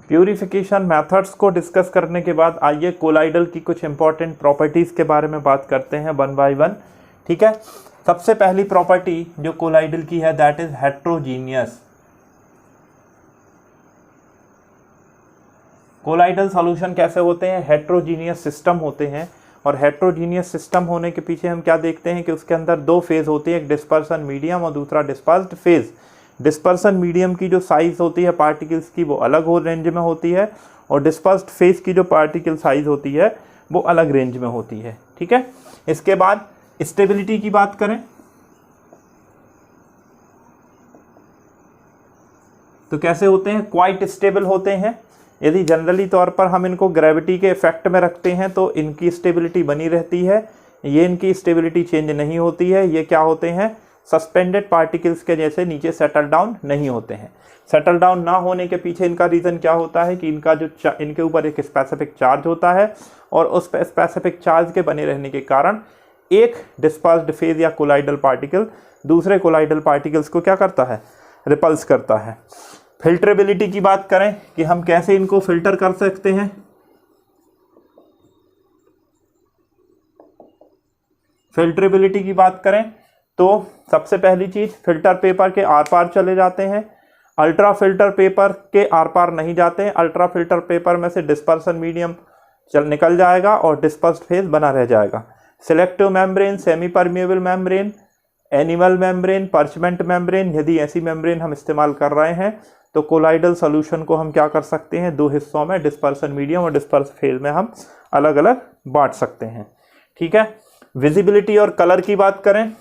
Purification methods को discuss करने के बाद आइए कोलाइडल की कुछ इंपॉर्टेंट प्रॉपर्टीज़ के बारे में बात करते हैं वन बाय वन। ठीक है, सबसे पहली प्रॉपर्टी जो कोलाइडल की है that is heterogeneous. Colloidal solution कैसे होते हैं? हेट्रोजीनियस सिस्टम होते हैं, और हेट्रोजीनियस सिस्टम होने के पीछे हम क्या देखते हैं कि उसके अंदर दो फेज होते हैं, एक डिस्पर्सन मीडियम और दूसरा डिस्पर्स्ड फेज। डिस्पर्सन मीडियम की जो साइज होती है पार्टिकल्स की वो अलग हो रेंज में होती है, और डिस्पर्स्ड फेज की जो पार्टिकल साइज होती है वो अलग रेंज में होती है। ठीक है, इसके बाद स्टेबिलिटी की बात करें तो कैसे होते हैं? क्वाइट स्टेबल होते हैं। यदि जनरली तौर पर हम इनको ग्रेविटी के इफेक्ट में रखते हैं तो इनकी स्टेबिलिटी बनी रहती है, ये इनकी स्टेबिलिटी चेंज नहीं होती है। ये क्या होते हैं? सस्पेंडेड पार्टिकल्स के जैसे नीचे सेटल डाउन नहीं होते हैं। सेटल डाउन ना होने के पीछे इनका रीज़न क्या होता है कि इनका जो इनके ऊपर एक स्पेसिफिक चार्ज होता है, और उस स्पेसिफिक चार्ज के बने रहने के कारण एक डिस्पर्स्ड फेज या कोलाइडल पार्टिकल दूसरे कोलाइडल पार्टिकल्स को क्या करता है? रिपल्स करता है। फिल्टरेबिलिटी की बात करें कि हम कैसे इनको फिल्टर कर सकते हैं। फिल्टरेबिलिटी की बात करें तो सबसे पहली चीज, फिल्टर पेपर के आर पार चले जाते हैं, अल्ट्रा फिल्टर पेपर के आर पार नहीं जाते हैं। अल्ट्रा फिल्टर पेपर में से डिस्पर्सन मीडियम निकल जाएगा और डिस्पर्स्ड फेज बना रह जाएगा। Selective membrane, semi permeable membrane, animal membrane, parchment membrane, यदि ऐसी मेम्ब्रेन हम इस्तेमाल कर रहे हैं तो कोलाइडल सॉल्यूशन को हम क्या कर सकते हैं? दो हिस्सों में, डिस्पर्सन मीडियम और डिस्पर्स्ड फेज में हम अलग अलग बांट सकते हैं। ठीक है, विजिबिलिटी और कलर की बात करें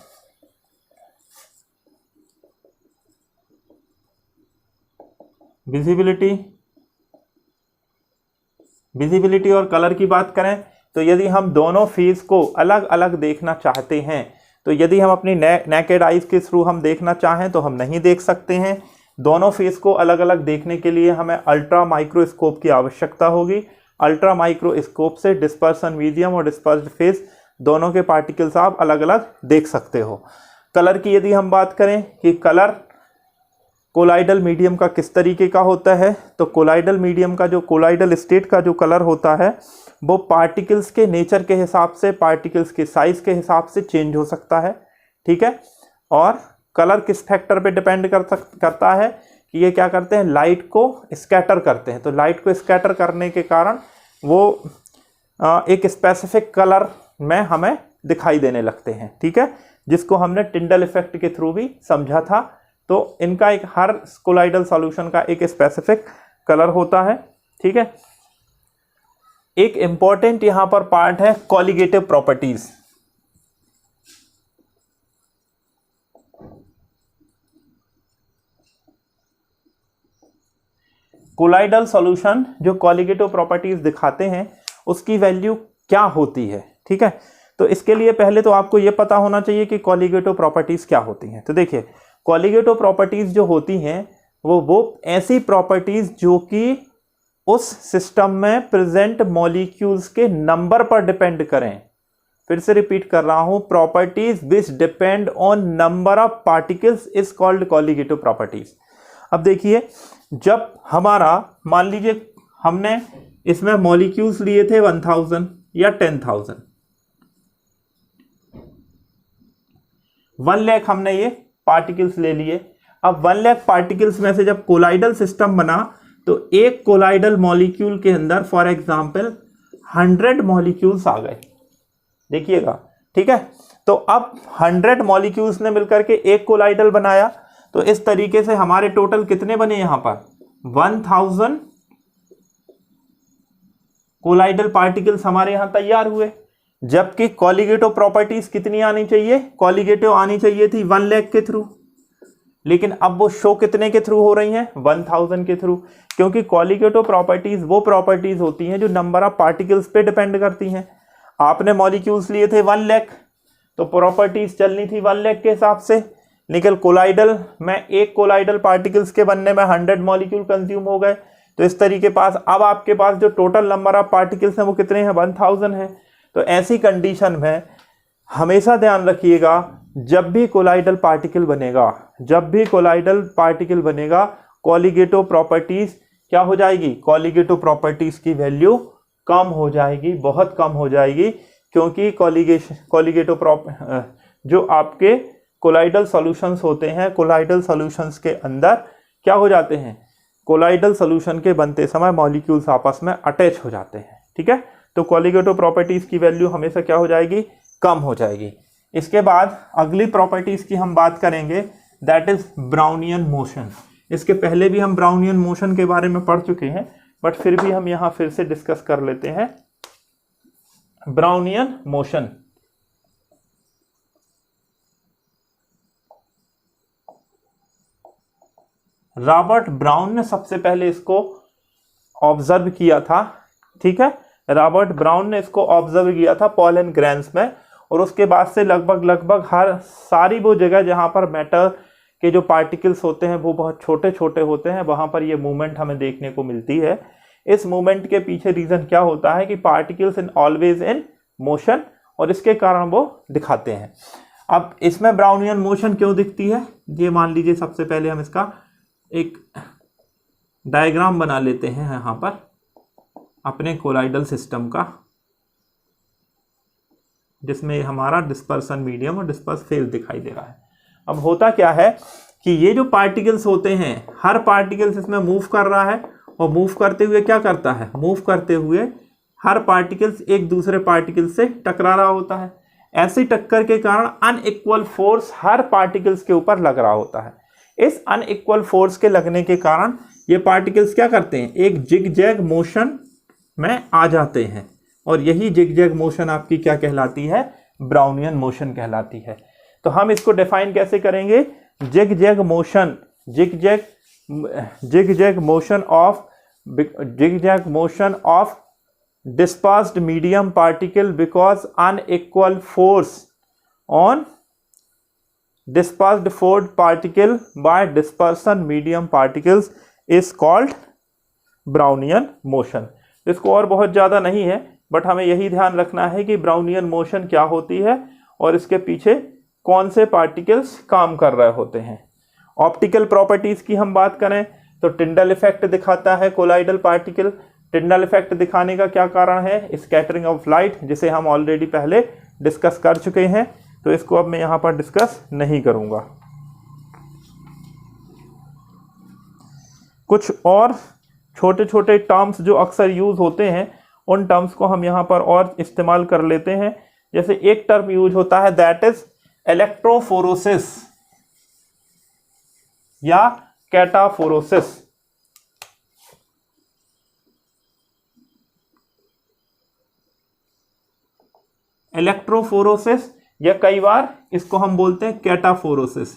विजिबिलिटी और कलर की बात करें तो यदि हम दोनों फेज को अलग अलग देखना चाहते हैं तो यदि हम अपनी नेकेड आइज के थ्रू हम देखना चाहें तो हम नहीं देख सकते हैं। दोनों फेज को अलग अलग देखने के लिए हमें अल्ट्रा माइक्रोस्कोप की आवश्यकता होगी। अल्ट्रा माइक्रोस्कोप से डिस्पर्सन मीडियम और डिस्पर्स्ड फेज दोनों के पार्टिकल्स आप अलग अलग देख सकते हो। कलर की यदि हम बात करें कि कलर कोलाइडल मीडियम का किस तरीके का होता है, तो कोलाइडल मीडियम का जो कोलाइडल स्टेट का जो कलर होता है वो पार्टिकल्स के नेचर के हिसाब से, पार्टिकल्स के साइज के हिसाब से चेंज हो सकता है। ठीक है, और कलर किस फैक्टर पे डिपेंड करता है कि ये क्या करते हैं? लाइट को स्कैटर करते हैं। तो लाइट को स्कैटर करने के कारण वो एक स्पेसिफिक कलर में हमें दिखाई देने लगते हैं। ठीक है, जिसको हमने टिंडल इफेक्ट के थ्रू भी समझा था। तो इनका एक, हर कोलाइडल सॉल्यूशन का एक स्पेसिफिक कलर होता है। ठीक है, एक इंपॉर्टेंट यहां पर पार्ट है कॉलिगेटिव प्रॉपर्टीज। कोलाइडल सॉल्यूशन जो कॉलिगेटिव प्रॉपर्टीज दिखाते हैं उसकी वैल्यू क्या होती है? ठीक है, तो इसके लिए पहले तो आपको यह पता होना चाहिए कि कॉलिगेटिव प्रॉपर्टीज क्या होती हैं। तो देखिए, कॉलिगेटिव प्रॉपर्टीज जो होती हैं वो ऐसी प्रॉपर्टीज जो कि उस सिस्टम में प्रेजेंट मॉलिक्यूल्स के नंबर पर डिपेंड करें। फिर से रिपीट कर रहा हूं, properties which depend on number of particles is called colligative properties. अब देखिए, जब हमारा, मान लीजिए हमने इसमें मॉलिक्यूल्स लिए थे 1000 या 10,000, 1 लाख हमने ये पार्टिकल्स ले लिए। अब 1 लाख पार्टिकल्स में से जब कोलाइडल सिस्टम बना तो एक कोलाइडल मॉलिक्यूल के अंदर फॉर एग्जांपल 100 मॉलिक्यूल्स आ गए। देखिएगा, ठीक है, तो अब 100 मॉलिक्यूल्स ने मिलकर के एक कोलाइडल बनाया। तो इस तरीके से हमारे टोटल कितने बने? यहां पर 1000 कोलाइडल पार्टिकल्स हमारे यहां तैयार हुए। जबकि कॉलिगेटिव प्रॉपर्टीज कितनी आनी चाहिए? कॉलिगेटिव आनी चाहिए थी 1 लाख के थ्रू, लेकिन अब वो शो कितने के थ्रू हो रही हैं? 1000 के थ्रू। क्योंकि कॉलिगेटिव प्रॉपर्टीज वो प्रॉपर्टीज होती हैं जो नंबर ऑफ पार्टिकल्स पे डिपेंड करती हैं। आपने मॉलिक्यूल्स लिए थे 1 लाख, तो प्रॉपर्टीज चलनी थी 1 लाख के हिसाब से, लेकिन कोलाइडल में एक कोलाइडल पार्टिकल्स के बनने में 100 मॉलिक्यूल कंज्यूम हो गए। तो इस तरीके पास अब आपके पास जो टोटल नंबर ऑफ पार्टिकल्स हैं वो कितने हैं? 1000 हैं। तो ऐसी कंडीशन में हमेशा ध्यान रखिएगा, जब भी कोलाइडल पार्टिकल बनेगा, कॉलिगेटिव प्रॉपर्टीज क्या हो जाएगी, कॉलिगेटिव प्रॉपर्टीज की वैल्यू कम हो जाएगी, बहुत कम हो जाएगी, क्योंकि कॉलिगेटिव जो आपके कोलाइडल सॉल्यूशंस होते हैं, कोलाइडल सॉल्यूशंस के अंदर क्या हो जाते हैं, कोलाइडल सॉल्यूशन के बनते समय मॉलिक्यूल्स आपस में अटैच हो जाते हैं। ठीक है, तो कॉलिगेटिव प्रॉपर्टीज की वैल्यू हमेशा क्या हो जाएगी, कम हो जाएगी। इसके बाद अगली प्रॉपर्टीज की हम बात करेंगे, दैट इज ब्राउनियन मोशन। इसके पहले भी हम ब्राउनियन मोशन के बारे में पढ़ चुके हैं, बट फिर भी हम यहाँ फिर से डिस्कस कर लेते हैं ब्राउनियन मोशन। रॉबर्ट ब्राउन ने सबसे पहले इसको ऑब्जर्व किया था। ठीक है, रॉबर्ट ब्राउन ने इसको ऑब्जर्व किया था पोलन ग्रेन्स में, और उसके बाद से लगभग हर सारी वो जगह जहां पर मैटर के जो पार्टिकल्स होते हैं वो बहुत छोटे छोटे होते हैं, वहां पर ये मूवमेंट हमें देखने को मिलती है। इस मूवमेंट के पीछे रीजन क्या होता है कि particles in always in motion, और इसके कारण वो दिखाते हैं। अब इसमें ब्राउनियन मोशन क्यों दिखती है, ये मान लीजिए सबसे पहले हम इसका एक डायग्राम बना लेते हैं यहाँ पर अपने कोलाइडल सिस्टम का, जिसमें हमारा डिस्पर्सन मीडियम और डिस्पर्स फेज दिखाई दे रहा है। अब होता क्या है कि ये जो पार्टिकल्स होते हैं, हर पार्टिकल्स इसमें मूव कर रहा है, और मूव करते हुए क्या करता है, मूव करते हुए हर पार्टिकल्स एक दूसरे पार्टिकल से टकरा रहा होता है। ऐसी टक्कर के कारण अनइक्वल फोर्स हर पार्टिकल्स के ऊपर लग रहा होता है। इस अनइक्वल फोर्स के लगने के कारण ये पार्टिकल्स क्या करते हैं, एक जिग-जैग मोशन में आ जाते हैं, और यही जिग-जैग मोशन आपकी क्या कहलाती है, ब्राउनियन मोशन कहलाती है। तो हम इसको डिफाइन कैसे करेंगे, zigzag motion, zigzag motion of dispersed medium particle because unequal force on dispersed particle by dispersion medium particles is called Brownian motion। इसको और बहुत ज़्यादा नहीं है, बट हमें यही ध्यान रखना है कि ब्राउनियन मोशन क्या होती है और इसके पीछे कौन से पार्टिकल्स काम कर रहे होते हैं। ऑप्टिकल प्रॉपर्टीज़ की हम बात करें तो टिंडल इफेक्ट दिखाता है कोलाइडल पार्टिकल। टिंडल इफेक्ट दिखाने का क्या कारण है, स्कैटरिंग ऑफ लाइट, जिसे हम ऑलरेडी पहले डिस्कस कर चुके हैं, तो इसको अब मैं यहाँ पर डिस्कस नहीं करूँगा। कुछ और छोटे छोटे टर्म्स जो अक्सर यूज होते हैं, उन टर्म्स को हम यहाँ पर और इस्तेमाल कर लेते हैं। जैसे एक टर्म यूज होता है, दैट इज इलेक्ट्रोफोरोसिस या कैटाफोरोसिस। इलेक्ट्रोफोरोसिस या कई बार इसको हम बोलते हैं कैटाफोरोसिस।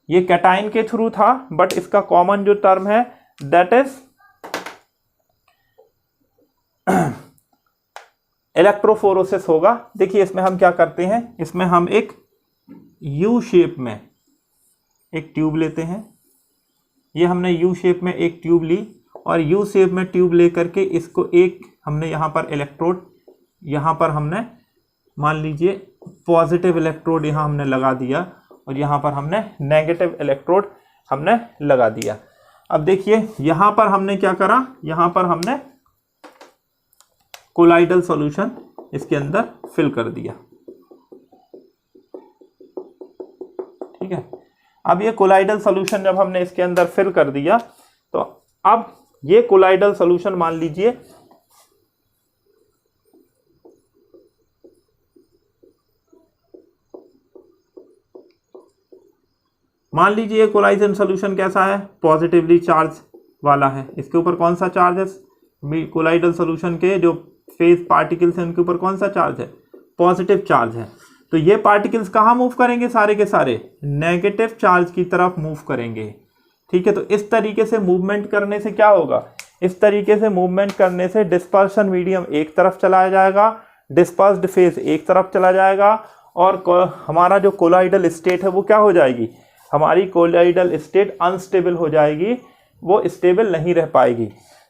ये कैटाइन के थ्रू था, बट इसका कॉमन जो टर्म है दैट इज इलेक्ट्रोफोरोसिस होगा। देखिए इसमें हम क्या करते हैं, इसमें हम एक यू शेप में एक ट्यूब लेते हैं। ये हमने यू शेप में एक ट्यूब ली, और यू शेप में ट्यूब लेकर के इसको एक हमने यहाँ पर इलेक्ट्रोड, यहाँ पर हमने मान लीजिए पॉजिटिव इलेक्ट्रोड यहाँ हमने लगा दिया, और यहाँ पर हमने नेगेटिव इलेक्ट्रोड हमने लगा दिया। अब देखिए यहाँ पर हमने क्या करा, यहाँ पर हमने कोलाइडल सॉल्यूशन इसके अंदर फिल कर दिया। ठीक है, अब ये कोलाइडल सॉल्यूशन जब हमने इसके अंदर फिल कर दिया, तो अब ये कोलाइडल सॉल्यूशन मान लीजिए ये कोलाइडल सॉल्यूशन कैसा है, पॉजिटिवली चार्ज वाला है। इसके ऊपर कौन सा चार्ज है, कोलाइडल सॉल्यूशन के जो फेज पार्टिकल्स हैं उनके ऊपर कौन सा चार्ज है, पॉजिटिव चार्ज है। तो ये पार्टिकल्स कहाँ मूव करेंगे, सारे के सारे नेगेटिव चार्ज की तरफ मूव करेंगे। ठीक है, तो इस तरीके से मूवमेंट करने से क्या होगा, इस तरीके से मूवमेंट करने से डिस्पर्शन मीडियम एक तरफ चला जाएगा, डिस्पर्स्ड फेज एक तरफ चला जाएगा, और हमारा जो कोलाइडल स्टेट है वो क्या हो जाएगी, हमारी कोलाइडल स्टेट अनस्टेबल हो जाएगी, वो स्टेबल नहीं रह पाएगी।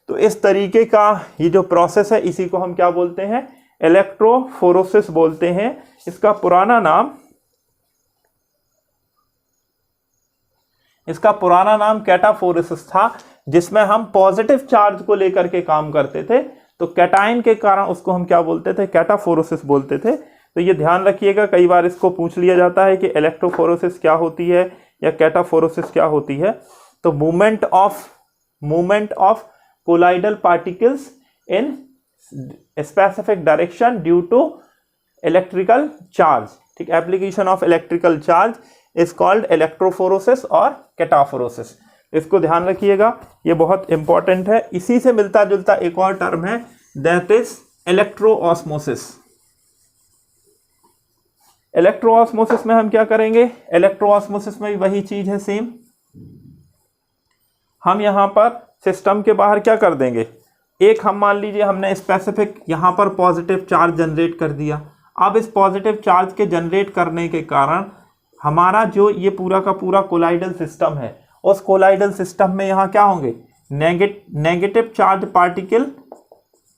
तो इस तरीके का ये जो प्रोसेस है इसी को हम क्या बोलते हैं, इलेक्ट्रोफोरोसिस बोलते हैं। इसका पुराना नाम इसका पुराना नाम कैटाफोरेसिस था, जिसमें हम पॉजिटिव चार्ज को लेकर के काम करते थे। तो कैटायन के कारण उसको हम क्या बोलते थे, कैटाफोरेसिस बोलते थे। तो ये ध्यान रखिएगा, कई बार इसको पूछ लिया जाता है कि इलेक्ट्रोफोरेसिस क्या होती है या कैटाफोरेसिस क्या होती है। तो movement of colloidal particles in specific direction due to electrical charge. ठीक, application of electrical charge is called electrophoresis और कैटाफोरेसिस। इसको ध्यान रखिएगा, ये बहुत इंपॉर्टेंट है। इसी से मिलता जुलता एक और टर्म है, दैट इज इलेक्ट्रोऑस्मोसिस। इलेक्ट्रोऑस्मोसिस में हम क्या करेंगे, इलेक्ट्रोऑस्मोसिस में भी वही चीज है सेम। हम यहां पर सिस्टम के बाहर क्या कर देंगे, एक हम मान लीजिए हमने स्पेसिफिक यहां पर पॉजिटिव चार्ज जनरेट कर दिया। अब इस पॉजिटिव चार्ज के जनरेट करने के कारण हमारा जो ये पूरा का पूरा कोलाइडल सिस्टम है, उस कोलाइडल सिस्टम में यहाँ क्या होंगे, नेगेटिव चार्ज पार्टिकल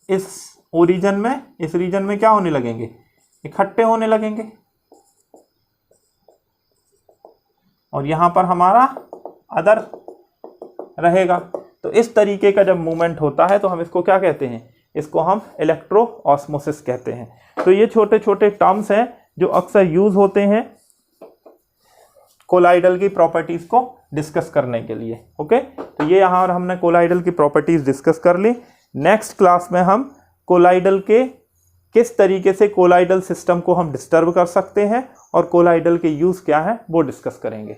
इस रीजन में क्या होने लगेंगे, इकट्ठे होने लगेंगे। और यहाँ पर हमारा अदर रहेगा। तो इस तरीके का जब मूवमेंट होता है तो हम इसको क्या कहते हैं, इसको हम इलेक्ट्रोऑस्मोसिस कहते हैं। तो ये छोटे छोटे टर्म्स हैं जो अक्सर यूज होते हैं कोलाइडल की प्रॉपर्टीज को डिस्कस करने के लिए। ओके, तो ये यहाँ और हमने कोलाइडल की प्रॉपर्टीज डिस्कस कर ली। नेक्स्ट क्लास में हम कोलाइडल के किस तरीके से कोलाइडल सिस्टम को हम डिस्टर्ब कर सकते हैं और कोलाइडल के यूज क्या है वो डिस्कस करेंगे।